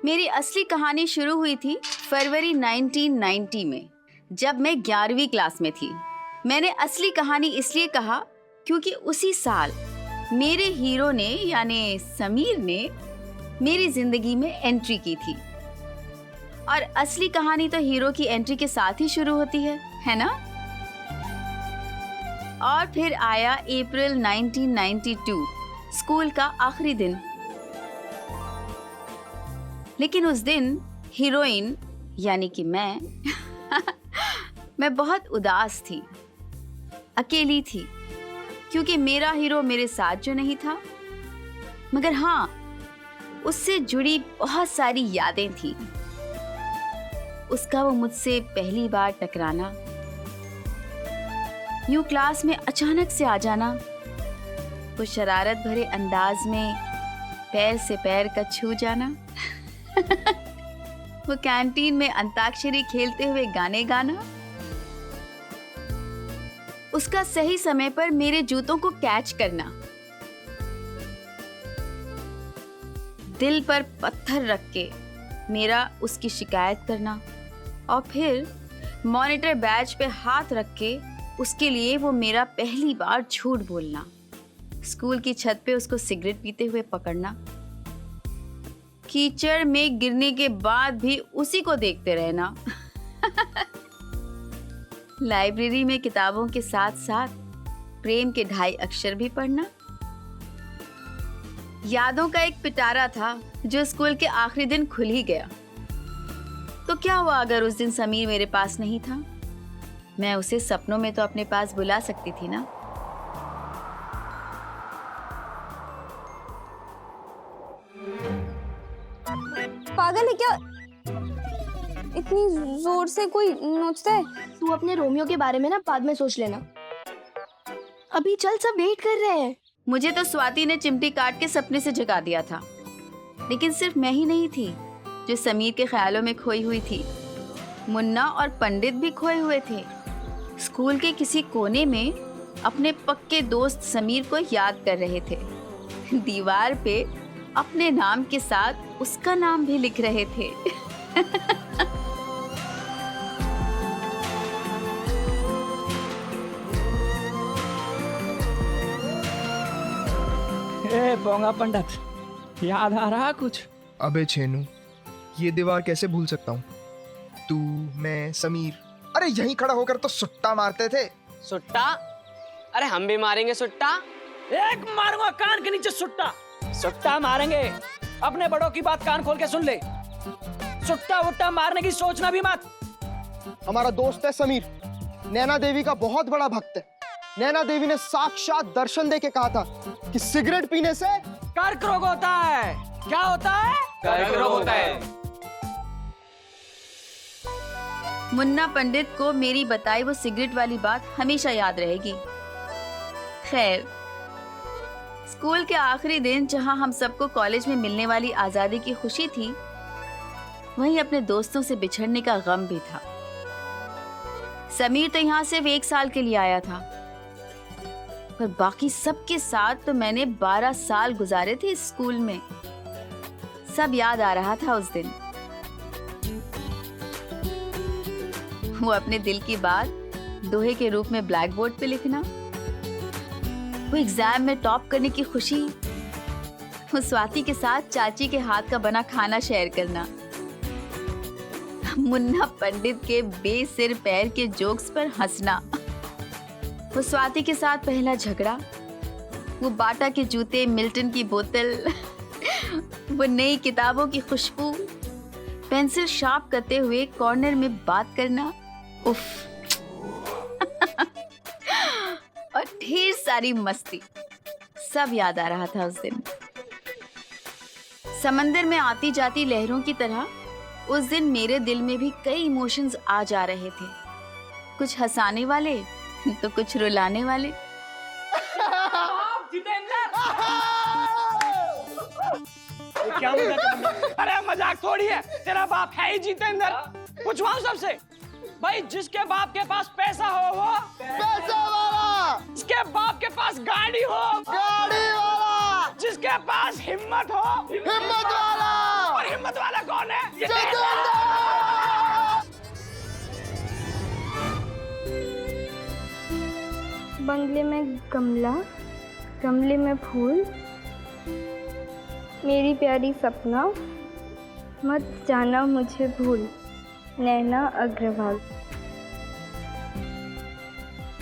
मेरी असली कहानी शुरू हुई थी फरवरी 1990 में, जब मैं 11वीं क्लास में थी। मैंने असली कहानी इसलिए कहा क्योंकि उसी साल मेरे हीरो ने यानी समीर ने मेरी जिंदगी में एंट्री की थी। और असली कहानी तो हीरो की एंट्री के साथ ही शुरू होती है ना? और फिर आया अप्रैल 1992, स्कूल का आखिरी दिन। लेकिन उस दिन हीरोइन यानी कि मैं मैं बहुत उदास थी, अकेली थी, क्योंकि मेरा हीरो मेरे साथ जो नहीं था, मगर हाँ, उससे जुड़ी बहुत सारी यादें थी। उसका वो मुझसे पहली बार टकराना, यूं क्लास में अचानक से आ जाना, वो शरारत भरे अंदाज में पैर से पैर का छू जाना, वो कैंटीन में अंताक्षरी खेलते हुए गाने गाना, उसका सही समय पर मेरे जूतों को कैच करना, दिल पर पत्थर रख के मेरा उसकी शिकायत करना, और फिर मॉनिटर बैज पे हाथ रख के उसके लिए वो मेरा पहली बार झूठ बोलना, स्कूल की छत पे उसको सिगरेट पीते हुए पकड़ना, कीचड़ में गिरने के बाद भी उसी को देखते रहना, लाइब्रेरी में किताबों के साथ साथ प्रेम के 2.5 अक्षर भी पढ़ना। यादों का एक पिटारा था जो स्कूल के आखिरी दिन खुल ही गया। तो क्या हुआ अगर उस दिन समीर मेरे पास नहीं था? मैं उसे सपनों में तो अपने पास बुला सकती थी ना। पागल है क्या? इतनी जोर से कोई नोचता है? तू अपने रोमियो के बारे में ना बाद में सोच लेना। अभी चल, सब वेट कर रहे हैं। मुझे तो स्वाति ने चिमटी काट के सपने से जगा दिया था, लेकिन सिर्फ मैं ही नहीं थी जो समीर के ख्यालों में खोई हुई थी। मुन्ना और पंडित भी खोए हुए थे, स्कूल के किसी कोने में अपने पक्के दोस्त समीर को याद कर रहे थे। दीवार पे अपने नाम के साथ उसका नाम भी लिख रहे थे। बोंगा पंडित, याद आ रहा कुछ? अबे छेनू, ये दीवार कैसे भूल सकता हूँ? तू, मैं, समीर, अरे यहीं खड़ा होकर तो सुट्टा मारते थे। सुट्टा? अरे हम भी मारेंगे सुट्टा। एक मारूंगा कान के नीचे सुट्टा। सुट्टा मारेंगे। अपने बड़ों की बात कान खोल के सुन ले। सुट्टा वुट्टा मारने की सोचना भी मत। हमारा दोस्त है समीर, नैना देवी का बहुत बड़ा भक्त है। नैना देवी ने साक्षात दर्शन दे के कहा था कि सिगरेट पीने से कर्क रोग होता है। क्या होता है? कर्क रोग होता है। मुन्ना पंडित को मेरी बताई वो सिगरेट वाली बात हमेशा याद रहेगी। खैर, स्कूल के आखिरी दिन जहां हम सबको कॉलेज में मिलने वाली आजादी की खुशी थी, वहीं अपने दोस्तों से बिछड़ने का गम भी था। समीर तो यहाँ सिर्फ 1 साल के लिए आया था, पर बाकी सबके साथ तो मैंने 12 साल गुजारे थे इस स्कूल में। सब याद आ रहा था उस दिन। वो अपने दिल की बात दोहे के रूप में ब्लैक बोर्ड पे लिखना, वो एग्जाम में टॉप करने की खुशी, वो स्वाति के साथ चाची के हाथ का बना खाना शेयर करना, मुन्ना पंडित के बेसिर पैर के जोक्स पर हंसना, वो स्वाति के साथ पहला झगड़ा, वो बाटा के जूते, मिल्टन की बोतल, वो नई किताबों की खुशबू, पेंसिल शार्प करते हुए कॉर्नर में बात करना, उफ। और ढेर सारी मस्ती, सब याद आ रहा था उस दिन। समंदर में आती जाती लहरों की तरह उस दिन मेरे दिल में भी कई इमोशंस आ जा रहे थे, कुछ हंसाने वाले तो कुछ रुलाने वाले। क्या मजाक? अरे मजाक थोड़ी है, तेरा बाप है ही जितेंद्र। पूछवाऊं सबसे, भाई जिसके बाप के पास पैसा हो वो पैसा वाला, जिसके बाप के पास गाड़ी हो गाड़ी वाला, जिसके पास हिम्मत हो हिम्मत वाला। और हिम्मत वाला कौन बंगले में गमला, गमले में फूल, मेरी प्यारी सपना, मत जाना मुझे भूल, नैना अग्रवाल।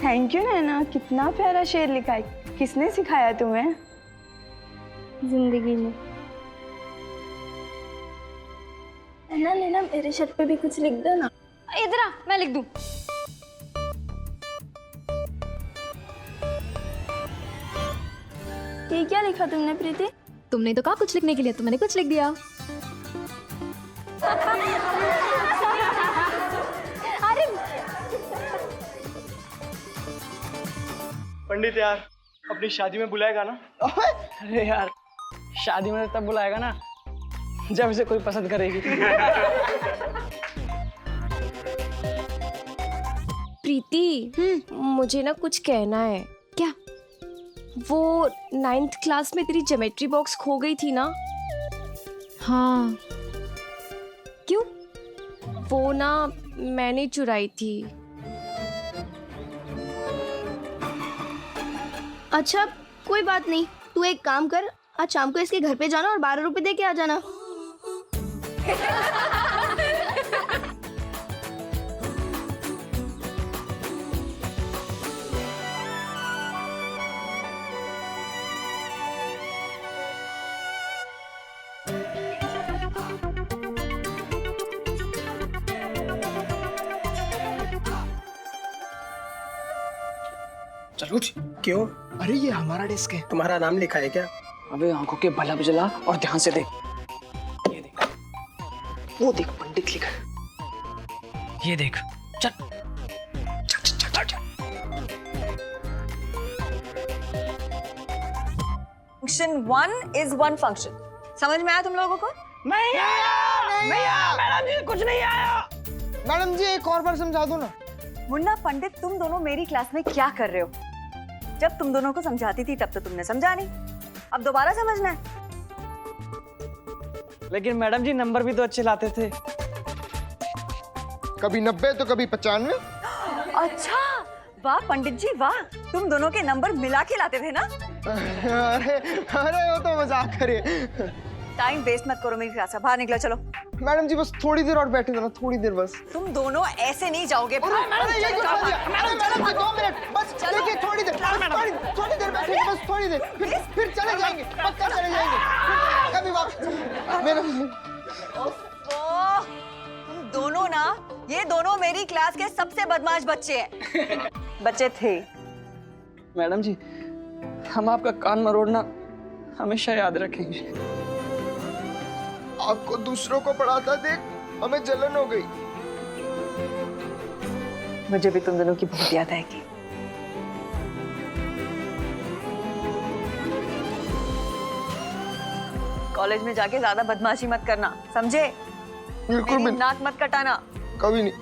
थैंक यू नैना, कितना प्यारा शेर लिखा है। किसने सिखाया तुम्हें? जिंदगी में। नैना नैना मेरे शर्ट पे भी कुछ लिख दो ना। इधर आ, मैं लिख दूं। ये क्या लिखा तुमने प्रीति? तुमने तो कहा कुछ लिखने के लिए, तो मैंने कुछ लिख दिया। अरे पंडित यार, अपनी शादी में बुलाएगा ना? अरे यार, शादी में तब बुलाएगा ना जब इसे कोई पसंद करेगी। प्रीति, मुझे ना कुछ कहना है। क्या? वो 9th क्लास में तेरी ज्योमेट्री बॉक्स खो गई थी ना? हाँ। क्यों? वो ना मैंने चुराई थी। अच्छा कोई बात नहीं, तू एक काम कर, आज शाम को इसके घर पे जाना और 12 रुपए दे के आ जाना। चलो क्यों? अरे ये हमारा डेस्क है। तुम्हारा नाम लिखा है क्या? अबे आंखों के बल्ब जला और ध्यान से देख। ये देख, वो देख पंडित लिखा है। ये देख। चल चल चल चल चल। Function 1 is 1 function. समझ में आया तुम लोगों को? नहीं आया मैडम जी, कुछ नहीं आया। मैडम जी एक और बार समझा दो ना। मुन्ना पंडित, तुम दोनों मेरी क्लास में क्या कर रहे हो? जब तुम दोनों को समझाती थी तब तो तुमने समझा नहीं, अब दोबारा समझना है। लेकिन मैडम जी नंबर भी तो अच्छे लाते थे। कभी 90 तो कभी 95। अच्छा, वाह पंडित जी वाह, तुम दोनों के नंबर मिला के लाते थे ना? अरे अरे वो तो मजाक करे। टाइम वेस्ट मत करो मेरी क्लास से, बाहर निकलो चलो। मैडम जी बस थोड़ी देर और बैठे ना, थोड़ी देर बस। तुम दोनों ऐसे नहीं जाओगे। अरे ये क्या कर दिया? अरे मैडम जी 2 मिनट बस, देखिए थोड़ी देर, थोड़ी देर बैठे बस, थोड़ी देर, फिर चले जाएंगे, पक्का चले जाएंगे, कभी वापस। मैडम ओह, तुम दोनों ना, ये दोनों मेरी क्लास के सबसे बदमाश बच्चे हैं। बच्चे थे। मैडम जी, हम आपका कान मरोड़ना हमेशा याद रखेंगे। आपको दूसरों को पढ़ाता देख हमें जलन हो गई। मुझे भी तुम दोनों की बहुत याद आएगी। कॉलेज में जाके ज्यादा बदमाशी मत करना, समझे? बिल्कुल मेरी भी नाक मत कटाना। कभी नहीं।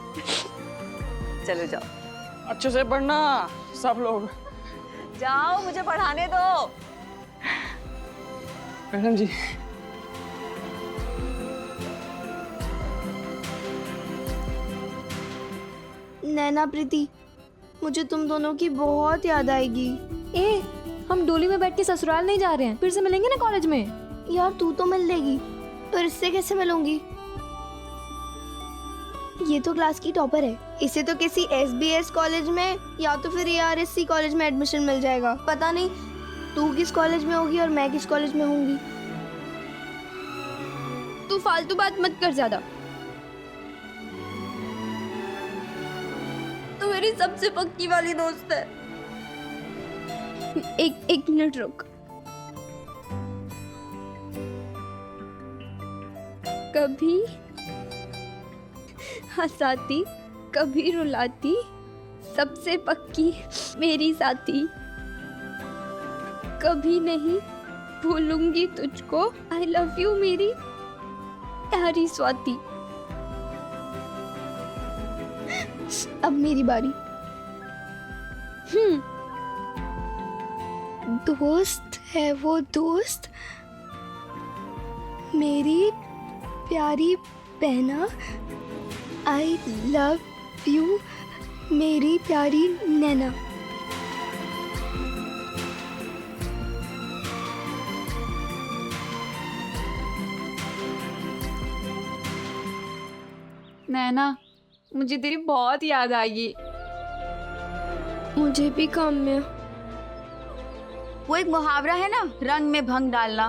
चलो जाओ। अच्छे से पढ़ना सब लोग। जाओ, मुझे पढ़ाने दो। मैडम जी, नैना प्रीति, मुझे तुम दोनों की बहुत याद आएगी। ए, हम डोली में बैठ के ससुराल नहीं जा रहे हैं, फिर से मिलेंगे ना कॉलेज में। यार तू तो मिल लेगी, तो इससे कैसे मिलूंगी? ये तो क्लास की टॉपर है, इसे तो किसी SBS कॉलेज में या तो फिर ARSC कॉलेज में एडमिशन मिल जाएगा। पता नहीं तू किस कॉलेज में होगी और मैं किस कॉलेज में होंगी। तू फालतू बात मत कर ज्यादा। तू मेरी सबसे पक्की वाली दोस्त है। एक मिनट रुक। कभी हंसाती कभी रुलाती, सबसे पक्की मेरी साथी, कभी नहीं भूलूंगी तुझको, आई लव यू मेरी प्यारी स्वाति। अब मेरी बारी। दोस्त है वो दोस्त, मेरी प्यारी बहना, आई लव यू मेरी प्यारी नैना। नैना, मुझे तेरी बहुत याद आएगी। मुझे भी काम्या। वो एक मुहावरा है ना, रंग में भंग डालना।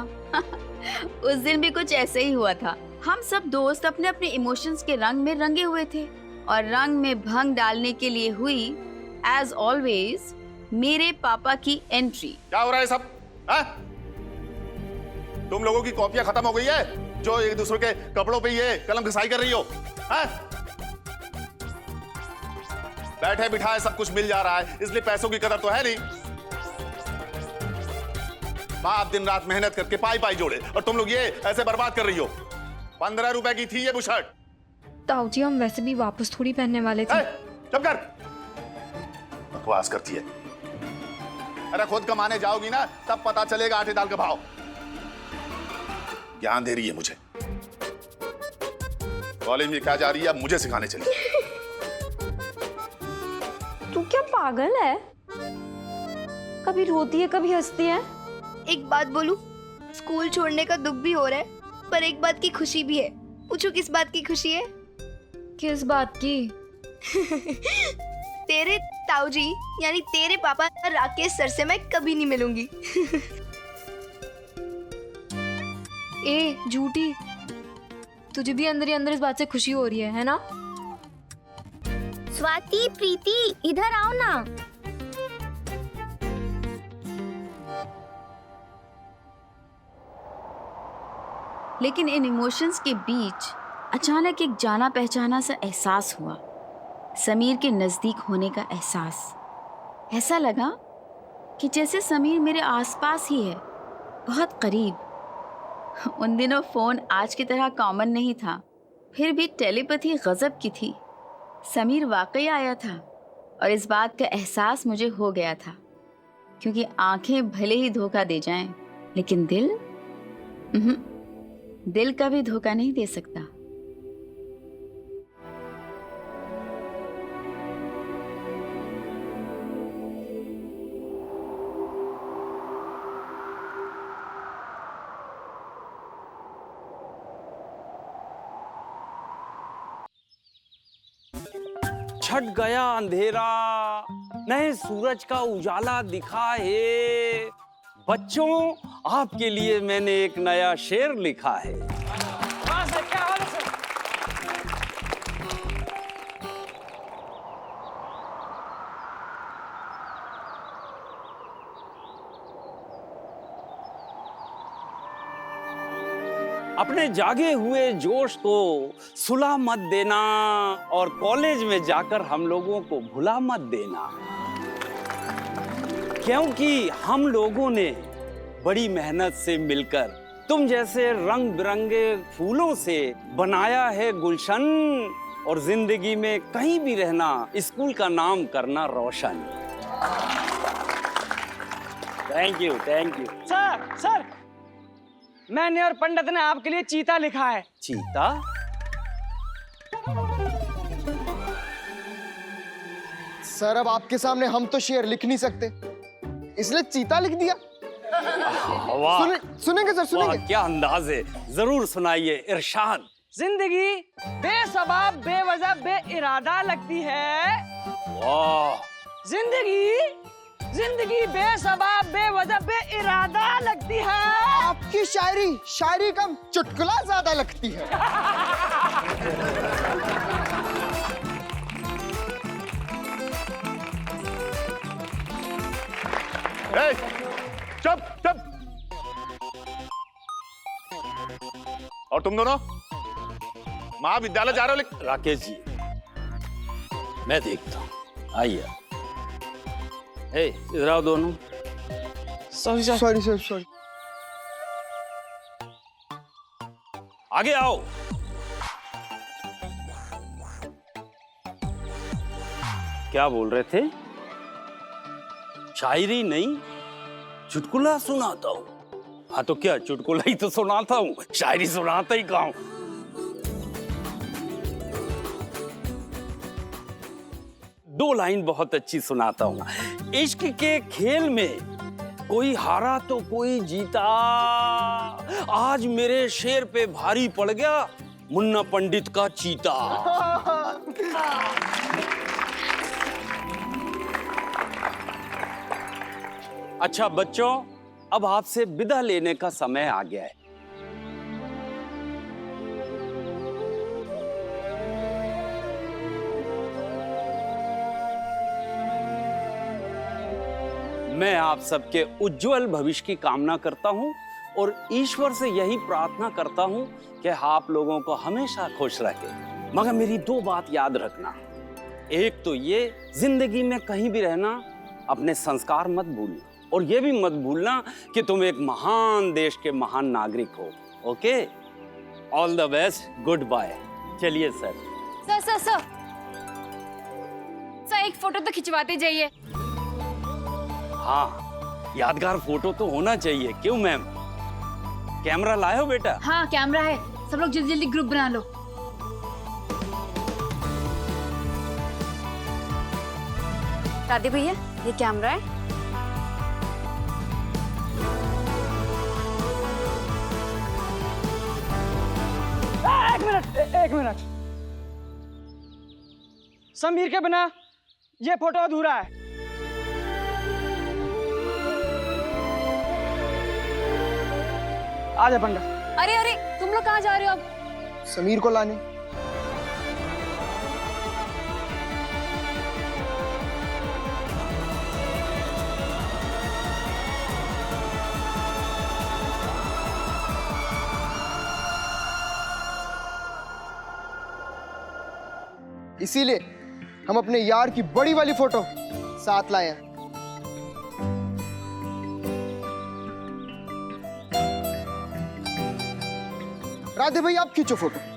उस दिन भी कुछ ऐसे ही हुआ था। हम सब दोस्त अपने अपने इमोशंस के रंग में रंगे हुए थे और रंग में भंग डालने के लिए हुई एज ऑलवेज मेरे पापा की एंट्री। क्या हो रहा है सब? तुम लोगों की कॉपियां खत्म हो गई है जो एक दूसरे के कपड़ों पे ये कलम घिसाई कर रही हो? बैठे बिठाए सब कुछ मिल जा रहा है, इसलिए पैसों की कदर तो है नहीं। बाप दिन रात मेहनत करके पाई पाई जोड़े और तुम लोग ये ऐसे बर्बाद कर रही हो। 15 रुपए की थी ये बुशर्ट। ताऊ जी, हम वैसे भी वापस थोड़ी पहनने वाले थे। चुप कर, बकवास करती है। अरे खुद कमाने जाओगी ना तब पता चलेगा आटे दाल का भाव। ज्ञान दे रही है मुझे। कॉलेज में क्या जा रही है अब मुझे सिखाने चली। तू क्या पागल है? कभी रोती है कभी हंसती है। एक बात बोलूं, स्कूल छोड़ने का दुख भी हो रहा है, पर एक बात की खुशी भी है। पूछो किस बात की खुशी है? किस बात की? तेरे ताऊ जी यानी तेरे पापा राकेश सर से मैं कभी नहीं मिलूंगी। ए झूठी, तुझे भी अंदर ही अंदर इस बात से खुशी हो रही है ना? स्वाति, प्रीति, इधर आओ ना। लेकिन इन इमोशंस के बीच अचानक एक जाना पहचाना सा एहसास हुआ, समीर के नजदीक होने का एहसास। ऐसा लगा कि जैसे समीर मेरे आसपास ही है, बहुत करीब। उन दिनों फोन आज की तरह कॉमन नहीं था, फिर भी टेलीपैथी गजब की थी। समीर वाकई आया था और इस बात का एहसास मुझे हो गया था, क्योंकि आंखें भले ही धोखा दे जाएं, लेकिन दिल कभी धोखा नहीं दे सकता। छट गया अंधेरा, नए सूरज का उजाला दिखा है। बच्चों, आपके लिए मैंने एक नया शेर लिखा है। क्या हाल है सर? अपने जागे हुए जोश को सुला मत देना और कॉलेज में जाकर हम लोगों को भुला मत देना, क्योंकि हम लोगों ने बड़ी मेहनत से मिलकर तुम जैसे रंग बिरंगे फूलों से बनाया है गुलशन, और जिंदगी में कहीं भी रहना स्कूल का नाम करना रोशन। Thank you, thank you. Sir, मैंने और पंडित ने आपके लिए चीता लिखा है। चीता? सर, अब आपके सामने हम तो शेर लिख नहीं सकते, इसलिए चीता लिख दिया। सुनेंगे सर, सुनेंगे। क्या अंदाज है, जरूर सुनाइए, इरशाद। जिंदगी बेसबाब बेवजह बेइरादा लगती है। वाह। जिंदगी बेसबाब बेवजह बेइरादा लगती है। आपकी शायरी कम चुटकुला ज्यादा लगती है। चुप चुप। और तुम दोनों महाविद्यालय जा रहे हो? राकेश जी, मैं देखता हूँ, आइए। इधर आओ दोनों। Sorry sir. आगे आओ। क्या बोल रहे थे? शायरी नहीं, चुटकुला सुनाता हूँ। हाँ तो क्या, चुटकुला ही तो सुनाता हूँ, शायरी सुनाता ही कहाँ हूँ। दो लाइन बहुत अच्छी सुनाता हूँ। इश्क के खेल में कोई हारा तो कोई जीता, आज मेरे शेर पे भारी पड़ गया मुन्ना पंडित का चीता। अच्छा बच्चों, अब आपसे विदा लेने का समय आ गया है। मैं आप सबके उज्जवल भविष्य की कामना करता हूं और ईश्वर से यही प्रार्थना करता हूं कि आप लोगों को हमेशा खुश रखे। मगर मेरी दो बात याद रखना। एक तो ये, जिंदगी में कहीं भी रहना अपने संस्कार मत भूलना, और ये भी मत भूलना कि तुम एक महान देश के महान नागरिक हो। Okay, all the best, good bye. चलिए सर। सर एक फोटो तो खिंचवाते जाइए। हाँ, यादगार फोटो तो होना चाहिए। क्यों मैम, कैमरा लाए हो बेटा? हाँ कैमरा है, सब लोग जल्दी जल्दी ग्रुप बना लो। दादी भैया, ये कैमरा है। एक मिनट। समीर के बिना ये फोटो अधूरा है। आजा पंडा। अरे तुम लोग कहाँ जा रहे हो अब? समीर को लाने। इसीलिए हम अपने यार की बड़ी वाली फोटो साथ लाए हैं। राधे भाई, आप खींचो फोटो।